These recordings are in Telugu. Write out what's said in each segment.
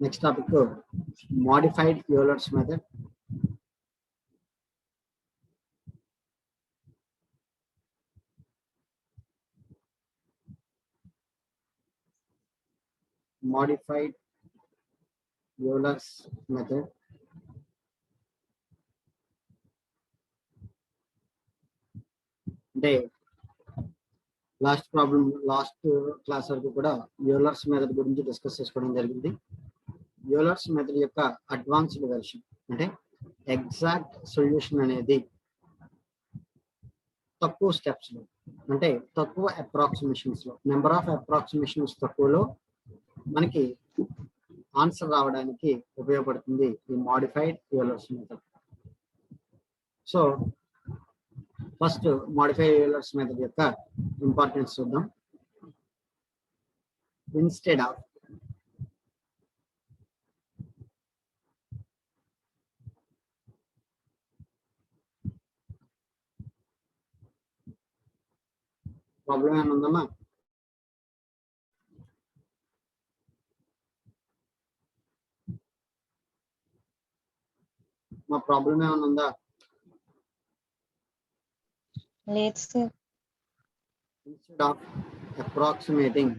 Next topic, modified Euler's method. Modified Euler's method. అంటే లాస్ట్ క్లాస్ వరకు కూడా యూలర్స్ మెథడ్ గురించి డిస్కస్ చేసుకోవడం జరిగింది. యూలర్స్ మెథడ్ యొక్క అడ్వాన్స్డ్ వెర్షన్ అంటే ఎగ్జాక్ట్ సొల్యూషన్ అనేది తక్కువ స్టెప్స్ లో, అంటే తక్కువ అప్రాక్సిమేషన్స్ లో, నెంబర్ ఆఫ్ అప్రాక్సిమేషన్స్ తక్కువలో మనకి ఆన్సర్ రావడానికి ఉపయోగపడుతుంది ఈ modified Euler's method. So first modified Euler's method యొక్క ఇంపార్టెన్స్ చూద్దాం. ఇన్స్టెడ్ ఆఫ్ ప్రాబ్లం ఏమైనా ఉందమ్మా? మా ప్రాబ్లం ఏమైనా ఉందా? లేదు sir. Instead of approximating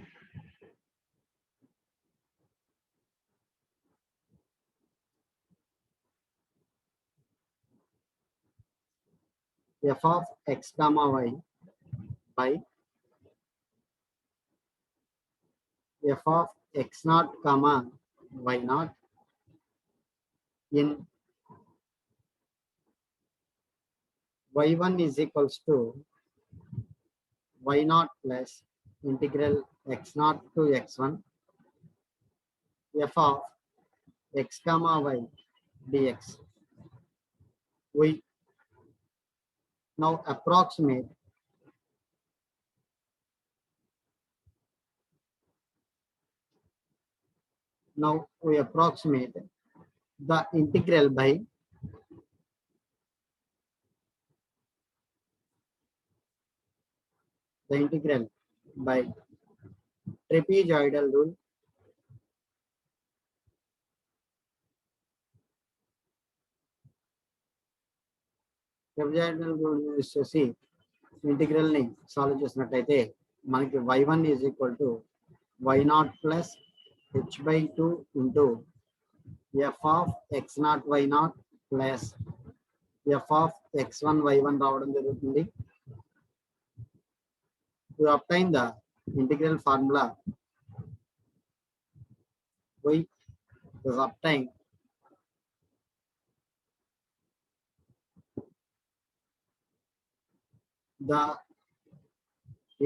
f of x comma y by f of x naught comma y naught in y1 is equals to y naught plus integral x naught to x1 f of x comma y dx. We now approximate the integral by trapezoidal rule use చేసి ఇంటిగ్రల్ ని సాల్వ్ చేసినట్టయితే మనకి y1 is equal to y0 plus h/2 into f of x0 y0 plus f of x1 y1 రావడం జరుగుతుంది. To obtain the integral formula, we is obtain the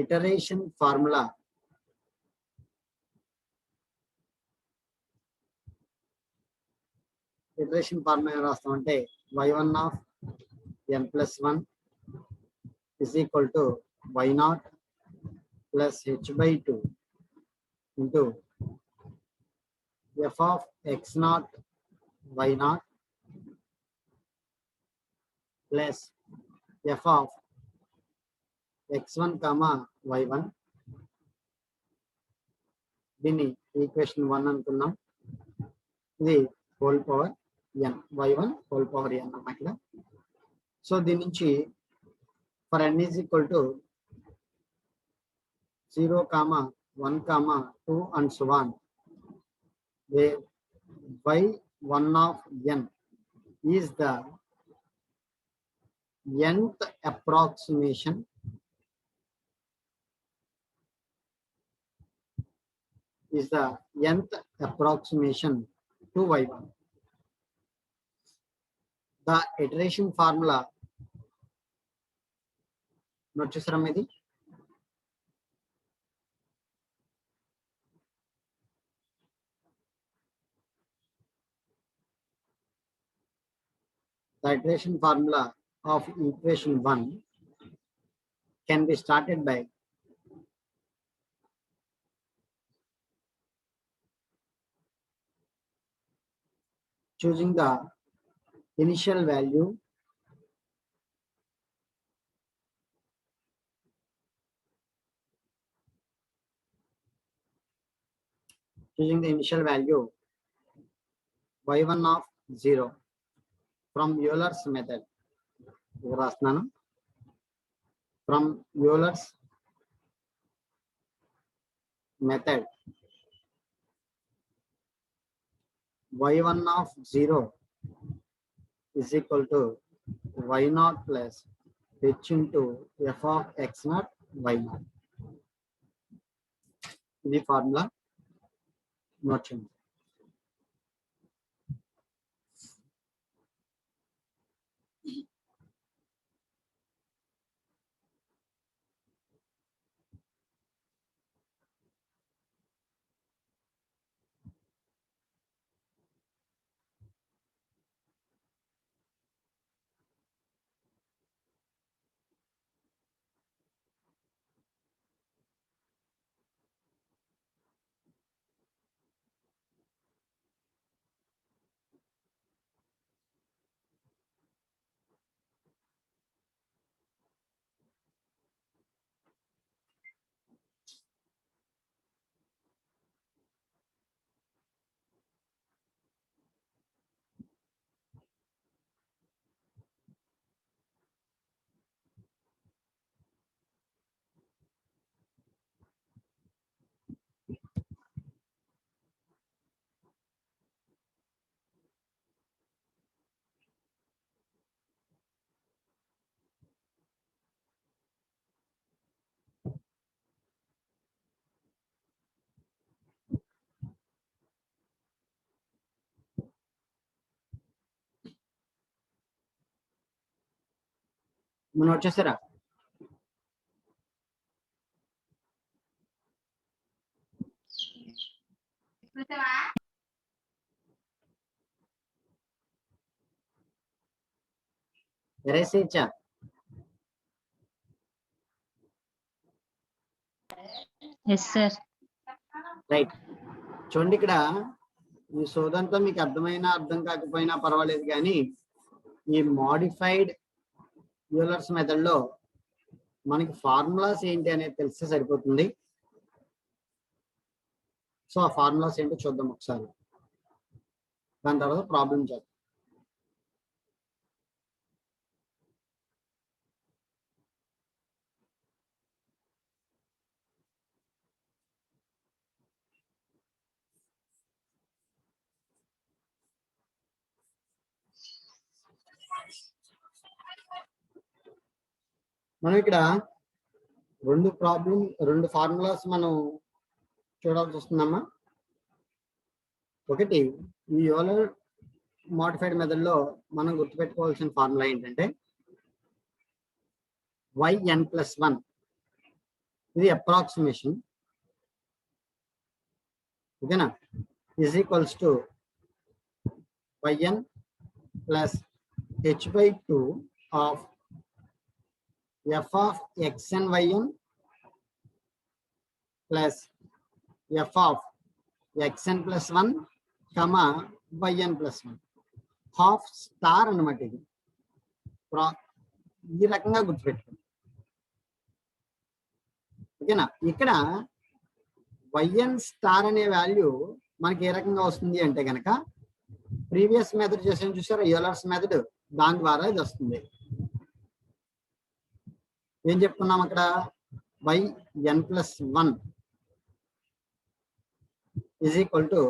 iteration formula రాస్తామంటే y1 of n plus 1 is equal to y0 plus h/2 into f of x0 y0 plus f of x1 comma y1. దీన్ని ఈక్వేషన్ 1 అనుకున్నాం. ఇది whole power n, y1 whole power n అన్నమాట. సో దీని నుంచి for n is equal to 0, 1, 2 and so on, where y1 of n is the nth approximation to y1. The iteration formula note చేసారా ఇది? The iteration formula of equation 1 can be started by choosing the initial value y1 of 0 from Euler's method. రాస్తున్నాను. From Euler's method, y1 of 0 is equal to y0 plus h into f of x0 y0. ఇది ఫార్ములా నోట్ చేయండి. మనం వచ్చేసారా? ఎరేసేచ్చా? Yes sir. రైట్. చూడండి, ఇక్కడ ఈ సోదంతా మీకు అర్థమైనా అర్థం కాకపోయినా పర్వాలేదు, కానీ ఈ మాడిఫైడ్ యూలర్స్ మెథడ్ లో మనకి ఫార్ములాస్ ఏంటి అనేది తెలిస్తే సరిపోతుంది. సో ఆ ఫార్ములాస్ ఏంటో చూద్దాం ఒకసారి, దాని తర్వాత ప్రాబ్లం చేద్దాం. మనం ఇక్కడ రెండు ఫార్ములాస్ మనం చూడాల్సి వస్తుందమ్మా. ఒకటి, ఈ యూలర్ మోడిఫైడ్ మెథడ్ లో మనం గుర్తుపెట్టుకోవాల్సిన ఫార్ములా ఏంటంటే yn+1, ఇది అప్రాక్సిమేషన్, ఓకేనా, is equals to yn plus h/2 of f of xn yn plus f of xn plus 1 comma yn plus 1 half star అన్నమాట. ఇది ఈ రకంగా గుర్తుపెట్టుకోండి, ఓకేనా. ఇక్కడ yn స్టార్ అనే వాల్యూ మనకి ఏ రకంగా వస్తుంది అంటే కనుక ప్రీవియస్ మెథడ్ చేసాను చూసారా, యూలర్స్ మెథడ్, దాని ద్వారా ఇది వస్తుంది. ఏం చెప్పుకున్నాం అక్కడ, yn+1 is equal to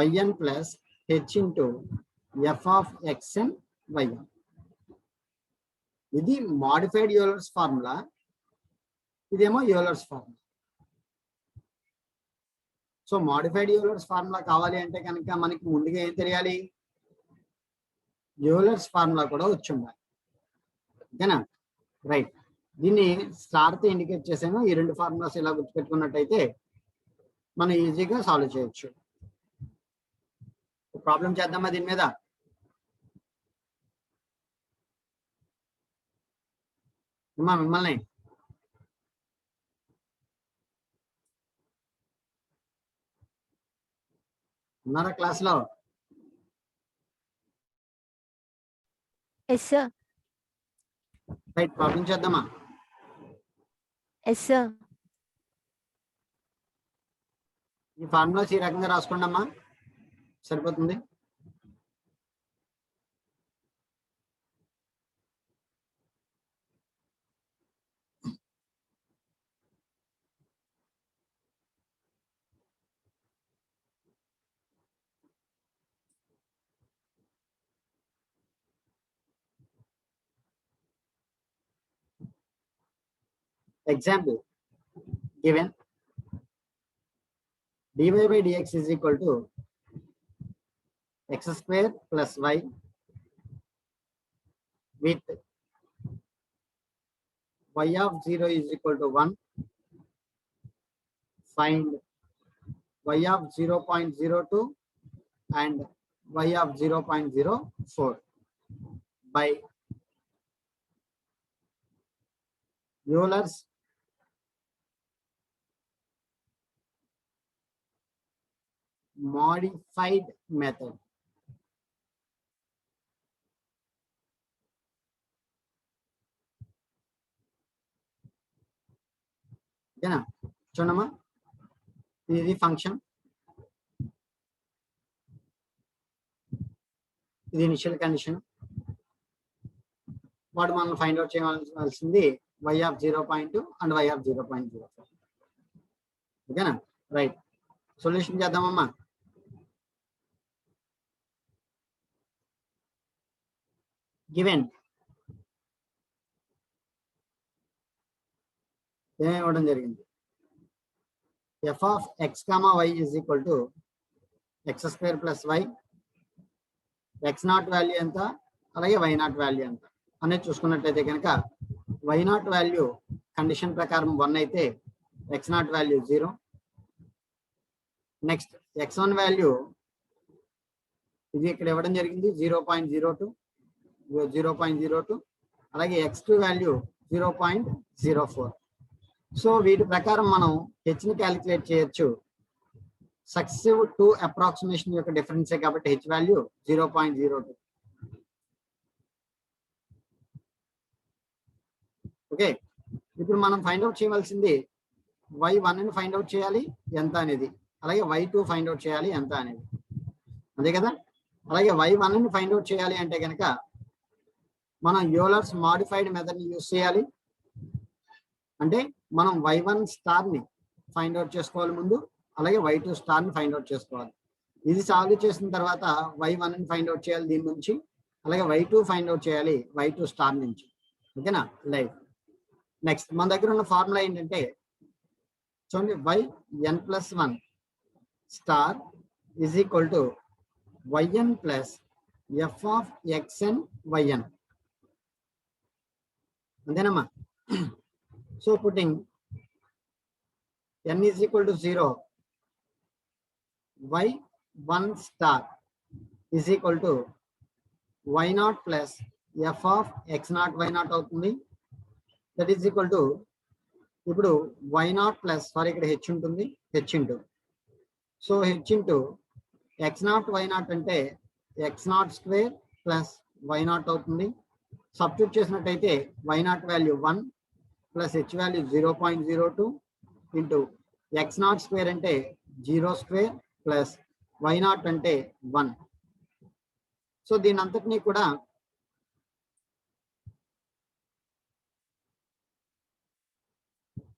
yn plus h into f of xn yn. ఇది మాడిఫైడ్ యూలర్స్ ఫార్ములా, ఇదేమో Euler's formula. So modified Euler's formula కావాలి అంటే కనుక మనకి ముందుగా ఏం తెలియాలి, యూలర్స్ ఫార్ములా కూడా వచ్చి ఉండాలి, ఓకేనా. రైట్. దీన్ని స్టార్ తో ఇండికేట్ చేసాము. ఈ రెండు ఫార్ములాస్ ఇలా గుర్తుపెట్టుకున్నట్టయితే మనం ఈజీగా సాల్వ్ చేయొచ్చు. ప్రాబ్లం చేద్దామా దీని మీద? మిమ్మల్ని ఉన్నారా క్లాస్ లో? Yes sir. రైట్, ప్రాబ్లం చేద్దామా? Yes sir. ఈ ఫార్ములాస్ ఈ రకంగా రాసుకోండి అమ్మా, సరిపోతుంది. Example given dy by dx is equal to x square plus y with y of 0 is equal to 1. Find y of 0.02 and y of 0.04 by Euler's modified method. ఓకేనా చూడమ్మా, ఇది ఫంక్షన్, ఇది ఇనిషియల్ కండిషన్. వాడు మనం ఫైండ్ అవుట్ చేయవలసింది y of 0.2 and y of 0.04. ఓకేనా, రైట్. సొల్యూషన్ చేద్దామమ్మా. గివెన్ ఏమి ఇవ్వడం జరిగింది, f of x, y is equal to x square plus y, x not value ఎంత అలాగే y నాట్ వాల్యూ ఎంత అనేది చూసుకున్నట్లయితే కనుక y నాట్ వాల్యూ కండిషన్ ప్రకారం 1 అయితే x not value 0. Next x1 value ఇది ఇక్కడ ఇవ్వడం జరిగింది 0.02, అలాగే x2 వాల్యూ 0.04. సో వీటి ప్రకారం మనం h ని క్యాలిక్యులేట్ చేయొచ్చు. సక్సెసివ్ 2 అప్రాక్సిమేషన్ యొక్క డిఫరెన్సే కాబట్టి h వాల్యూ 0.02. ఓకే, ఇప్పుడు మనం ఫైండ్ అవుట్ చేయవలసింది y1 ని ఫైండ్ అవుట్ చేయాలి ఎంత అనేది, అలాగే y2 ఫైండ్ అవుట్ చేయాలి ఎంత అనేది, అంతే కదా. అలాగే y1 ని ఫైండ్ అవుట్ చేయాలి అంటే కనుక మనం యూలర్స్ మాడిఫైడ్ మెథడ్ ని యూజ్ చేయాలి. అంటే మనం y1 స్టార్ ని ఫైండ్ అవుట్ చేసుకోవాలి ముందు, అలాగే y2 స్టార్ ని ఫైండ్ అవుట్ చేసుకోవాలి. ఇది సాల్వ్ చేసిన తర్వాత y1 ని ఫైండ్ అవుట్ చేయాలి దీని నుంచి, అలాగే y2 ఫైండ్ అవుట్ చేయాలి y2 స్టార్ నుంచి. ఓకేనా, లైవ్. నెక్స్ట్ మన దగ్గర ఉన్న ఫార్ములా ఏంటంటే చూడండి, yn+1 star is equal to yn plus f of xn yn. అంతేనమ్మా. So putting n is equal to 0, y1 star is equal to y0 plus f of x0 y0 అవుతుంది. దట్ ఈస్ ఈక్వల్ టు ఇప్పుడు y0 ప్లస్ సారీ ఇక్కడ h ఉంటుంది, h into, so h into x0 y0 అంటే x0 స్క్వేర్ ప్లస్ y0 అవుతుంది. సబ్స్టిట్యూట్ చేసినట్టయితే y0 value 1 plus h value 0.02 into x0 square అంటే 0 స్క్వేర్ ప్లస్ y0 అంటే 1. సో దీని అంతటినీ కూడా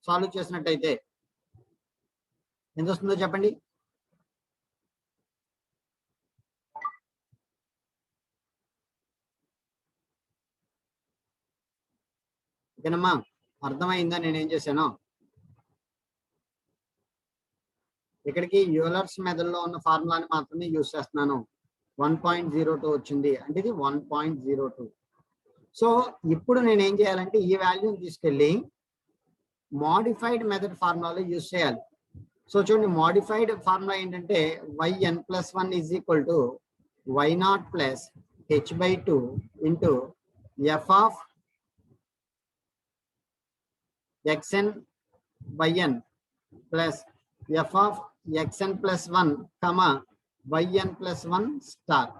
సాల్వ్ చేసినట్టయితే ఎంత వస్తుందో చెప్పండి. ఓకేనమ్మా, అర్థమైందా నేనేం చేశాను? ఇక్కడికి యూలర్స్ మెథడ్ లో ఉన్న ఫార్ములాని మాత్రమే యూజ్ చేస్తున్నాను. 1.02 వచ్చింది అంటే ఇది 1.02. సో ఇప్పుడు నేనేం చేయాలంటే ఈ వాల్యూని తీసుకెళ్ళి మోడిఫైడ్ మెథడ్ ఫార్ములాలో యూజ్ చేయాలి. సో చూడండి, మోడిఫైడ్ ఫార్ములా ఏంటంటే yn+1 is equal to y0 plus h/2 into f of xn yn plus f of xn plus 1 comma yn+1 star.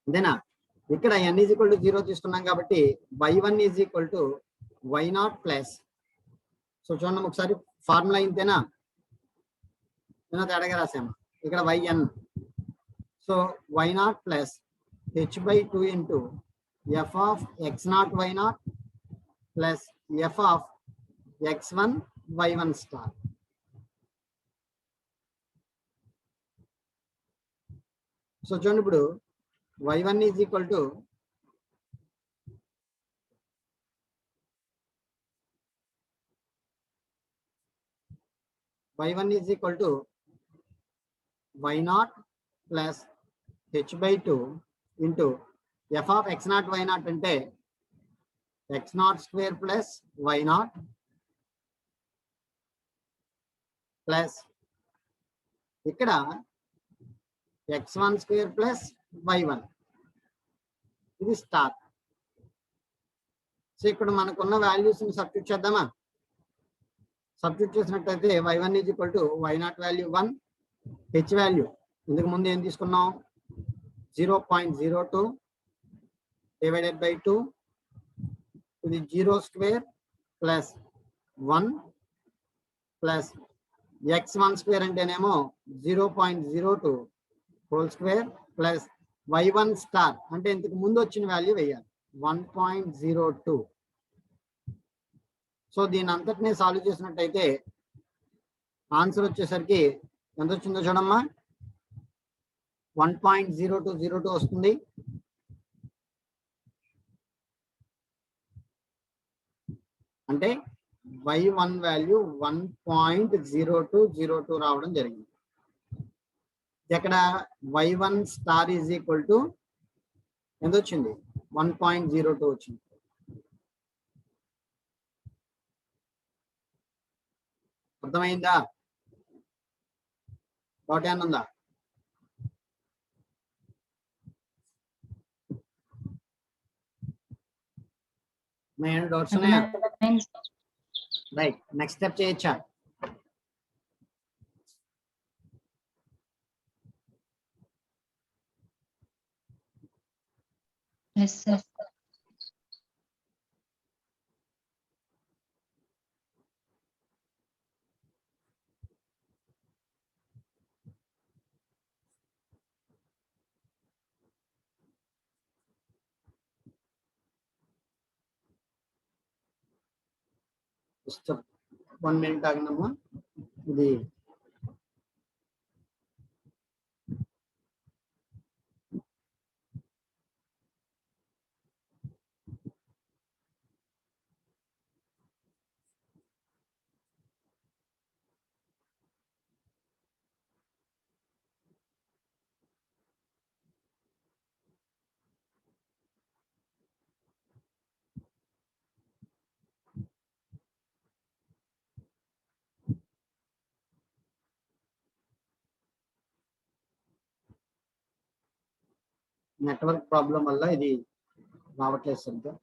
అంతేనా? ఇక్కడ n is equal to 0 తీసుకున్నాం కాబట్టి y1 is equal to y0 plus, so చూడండి ఒకసారి ఫార్ములా ఇంతేనా, ఏమైనా తేడాగా రాసాము ఇక్కడ yn, so y0 plus h/2 into f of x0 y0 plus f of x1 y1 star. So చూడండి ఇప్పుడు y1 is equal to y1 is equal to y0 plus h by 2 into f of x0 y0 అంటే x0 square plus y0 plus ఇక్కడ x1 square plus y1 ఇది స్టార్. సో ఇక్కడ మనకున్న వాల్యూస్ ని సబ్స్టిట్యూట్ చేద్దామా? సబ్స్టిట్యూట్ చేసినట్టయితే y1 is equal to y0 value 1, h value ఇందుకు ముందు ఏం తీసుకున్నాం 0.02 divided by 2 ఇది 0 square plus 1 plus x1 square అంటేనేమో 0.02 whole square plus y1 star అంటే ఇంతకు ముందు వచ్చిన వాల్యూ వేయాలి 1.02. సో దీని అంతటినీ సాల్వ్ చేసినట్టయితే ఆన్సర్ వచ్చేసరికి ఎంత వచ్చిందో చూడమ్మా 1.0202 వస్తుంది. అంటే y1 వాల్యూ 1.0202 రావడం జరిగింది. ఇక్కడ y1 star is equal to ఎంత వచ్చింది 1.02 వచ్చింది. అర్థమైందా? డౌట్ ఏమన్నా ఉందా? ఏమైనా డౌట్స్ ఉన్నాయా? రైట్, నెక్స్ట్ స్టెప్ చేయొచ్చా? Yes sir. జస్ట్ 1 minute ఆగినమ్మా. ఇది నెట్వర్క్ ప్రాబ్లం వల్ల ఇది రావట్లేదు సరిగ్గా.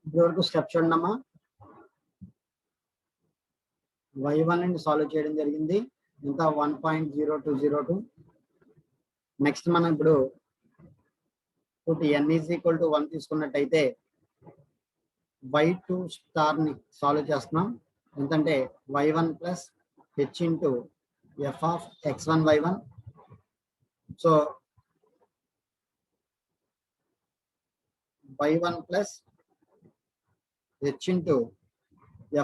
ఇప్పటివరకు స్టెప్ చూడండి అమ్మా. y1 ని సాల్వ్ చేయడం జరిగింది. ఇంకా 1.0202. నెక్స్ట్ మనం ఇప్పుడు n ఈజ్ ఈక్వల్ టు 1 తీసుకున్నట్టయితే y2 స్టార్ ని సాల్వ్ చేస్తున్నాం. ఎంతంటే y1 plus h into f of x1 y1. So y1 plus h into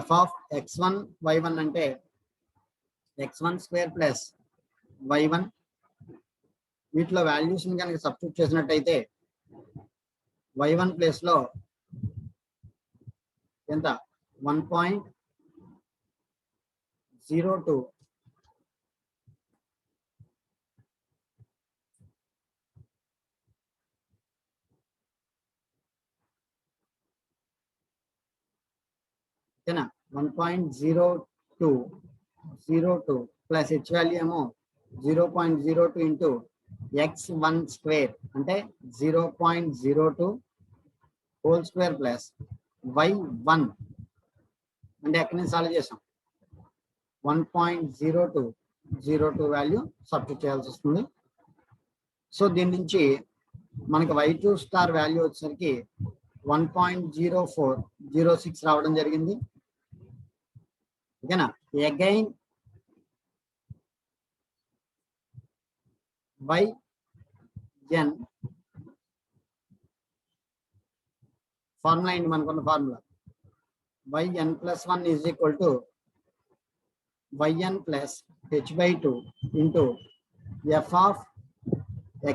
f of x1 y1 అంటే x1 స్క్వేర్ ప్లస్ y1. వీటిలో వాల్యూస్ కనుక సబ్స్టిట్యూట్ చేసినట్టయితే y1 ప్లేస్ లో ఎంత 1.02 ఓకేనా. 1.0202 ప్లస్ h వాల్యూ ఏమో 0.02 ఇంటూ x1 స్క్వేర్ అంటే 0.02 హోల్ స్క్వేర్ ప్లస్ y1 అంటే ఎక్కడి నుంచి సాల్వ్ చేసాం 1.0202 వాల్యూ సబ్స్టిట్యూట్ చేయాల్సి వస్తుంది. సో దీని నుంచి మనకి y2 స్టార్ వాల్యూ వచ్చేసరికి 1.0406 రావడం జరిగింది. ఓకేనా? అగైన్ yn ఫార్ములా ఏంటి మనకున్న formula yn plus 1 is equal to yn plus h/2 into f of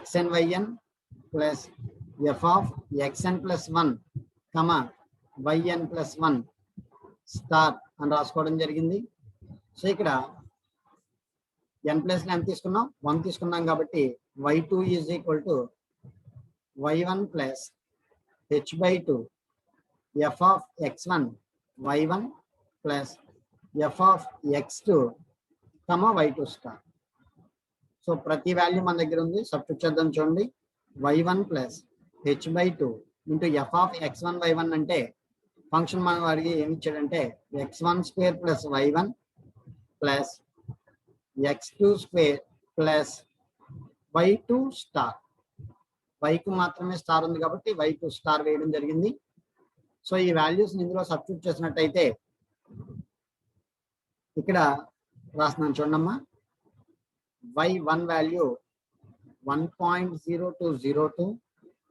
xn yn plus f of xn plus 1 comma yn plus 1 star అని రాసుకోవడం జరిగింది. సో ఇక్కడ n ప్లస్ ఎంత తీసుకున్నాం? 1 తీసుకున్నాం కాబట్టి y2 is equal to y1 plus h/2 f of x1 y1 plus f of x2 comma y2 star. So ప్రతి వాల్యూ మన దగ్గర ఉంది, సబ్స్టిట్యూట్ చేద్దాం. చూడండి, y1 plus h/2 into f of x1 y1 అంటే ఫంక్షన్ మనం అడిగి ఏమి ఇచ్చాడంటే x1 square plus y1 plus x2 square plus y2 star. Vaiku మాత్రమే స్టార్ ఉంది కాబట్టి y2 స్టార్ వేయడం జరిగింది. సో ఈ వాల్యూస్ ఇందులో సబ్స్టిట్యూట్ చేసినట్టయితే ఇక్కడ రాస్తున్నాను చూడమ్మా. y1 value 1.0202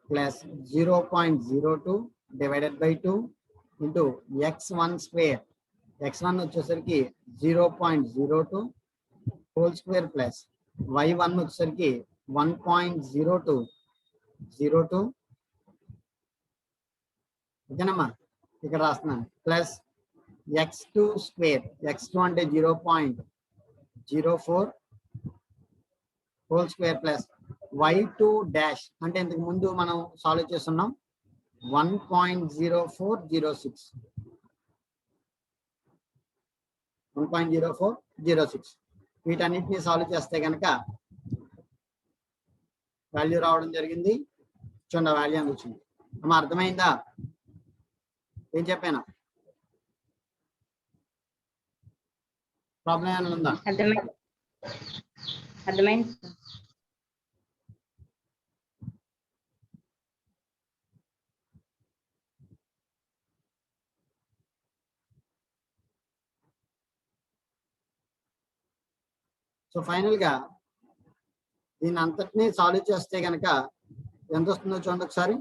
plus 0.02 divided by 2 into x1 square. x1 వచ్చేసరికి 0.02 హోల్ స్క్వేర్ ప్లస్ y1 వచ్చేసరికి 1.0202. ఓకేనమ్మా? ఇక్కడ రాస్తున్నాను ప్లస్ x2 స్క్వేర్. x2 అంటే 0.04 whole square plus y2 dash అంటే ఇంతకు ముందు మనం సాల్వ్ చేస్తున్నాం 1.0406. 1.0406 వీటన్నిటిని సాల్వ్ చేస్తే కనుక వాల్యూ రావడం జరిగింది. చూడండి ఆ వాల్యూ అని వచ్చింది. అమ్మా అర్థమైందా? ఏం చెప్పాను? ప్రాబ్లం ఏమైనా ఉందా? అర్థమైంది. సో ఫైనల్ గా దీని అంతటినీ సాల్వ్ చేస్తే కనుక ఎంత వస్తుందో చూడండి ఒకసారి.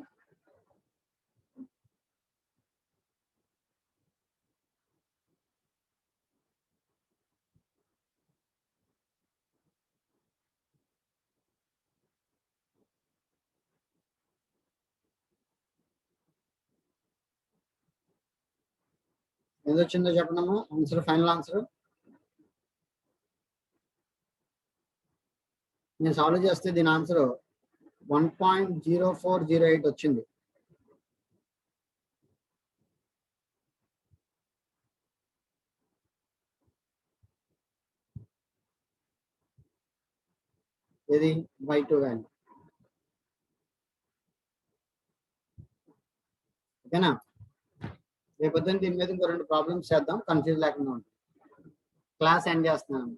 ఎంత వచ్చిందో చెప్పడము ఆన్సర్, ఫైనల్ ఆన్సర్. నేను సాల్వ్ చేస్తే దీని ఆన్సర్ 1.0408 వచ్చింది. ఇది y2 వాల్యూ. ఓకేనా? రేపొద్దున దీని మీద ఇంకో 2 ప్రాబ్లమ్స్ చేద్దాం, కన్ఫ్యూజ్ లేకుండా ఉంటుంది. క్లాస్ ఎండ్ చేస్తున్నాను.